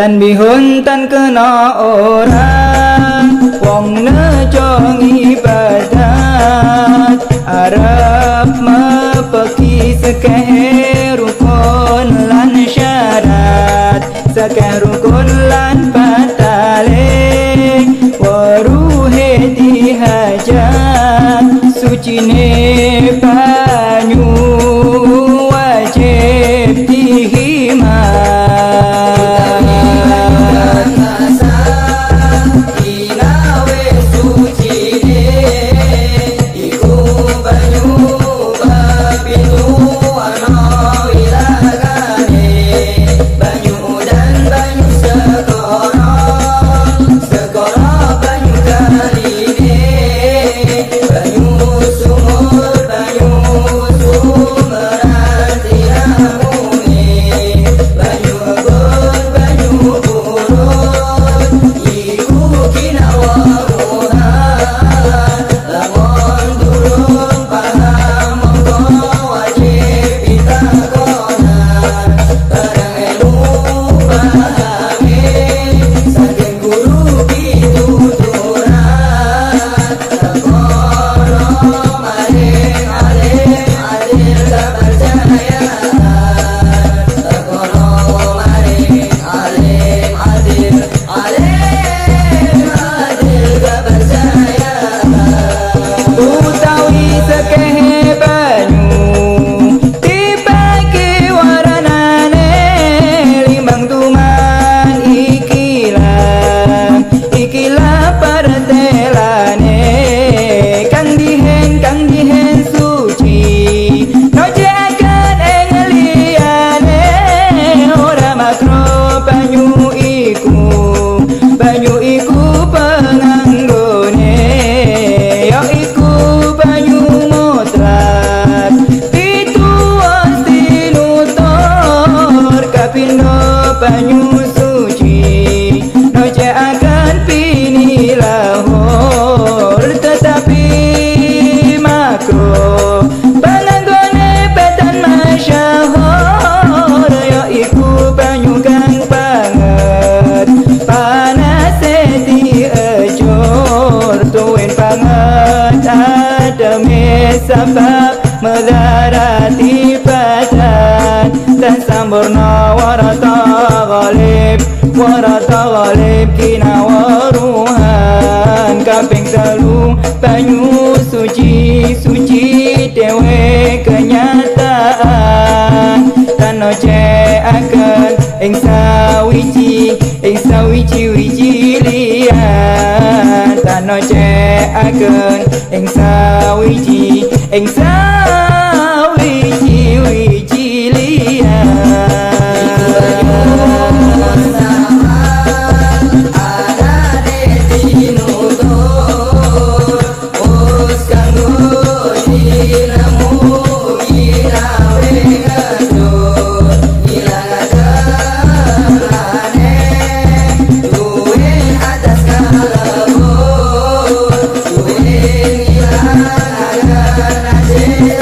tan bihun tan kena orang wong nejong ibadat Arab mepeki sekeh rukun lan syarat sekeh rukun lan patale waruhe dihajat sucine banyu wajib dihimat banyu suci noce akan pini lahor tetapi makro pananggone petan masyahor yo iku banyu kang banget panase diejor tuwin banget ademe sabab medarati badan dan samburna warata ghalib kina waruhan kaping telu banyu suci dewe kenyataan dan noceaken ing sawiji liyan dan noceaken ing sawiji liyan Yeah.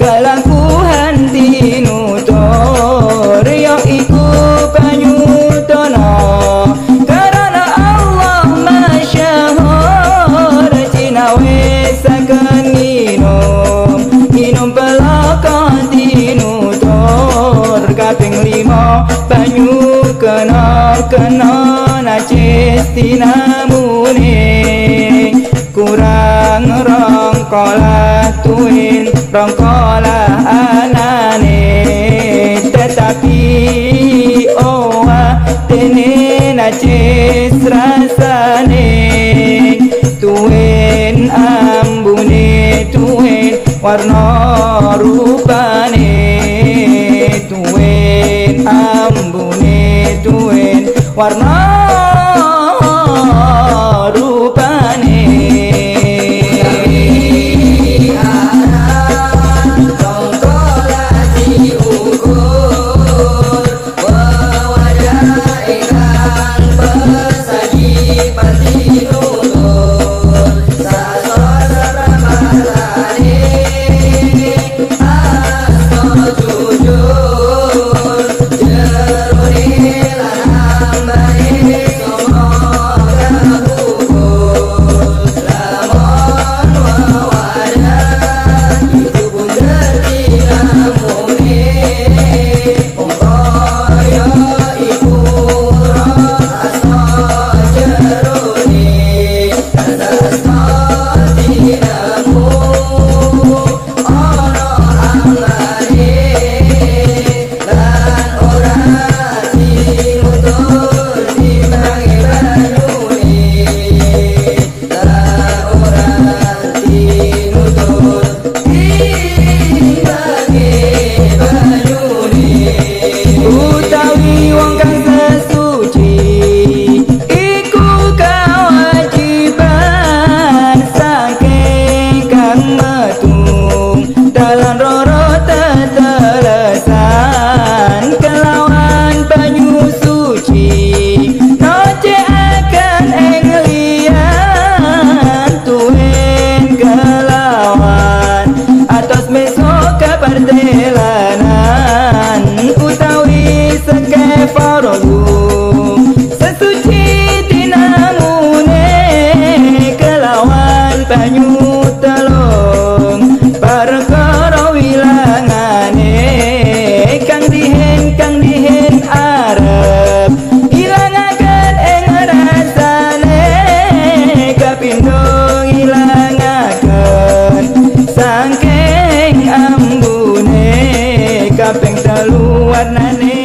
kelangkuhan tinutur ya iku panyutono karena Allah masyahur cinawe saken minum pelakon tinutur kaping 5 banyu kena nacis tinamune kurang rongkolah tuin rongkolah anane tetapi dene nacis rasane tuin ambune tuin warna rupane tuin ambune tuin warna rupane perjalanan utawi seke fardu sesuci tinamune kelawan banyu telung perkara wilangane kang dihen arep ilangaken ing rasane kapindo ilangaken saking ambune kaping telu warnane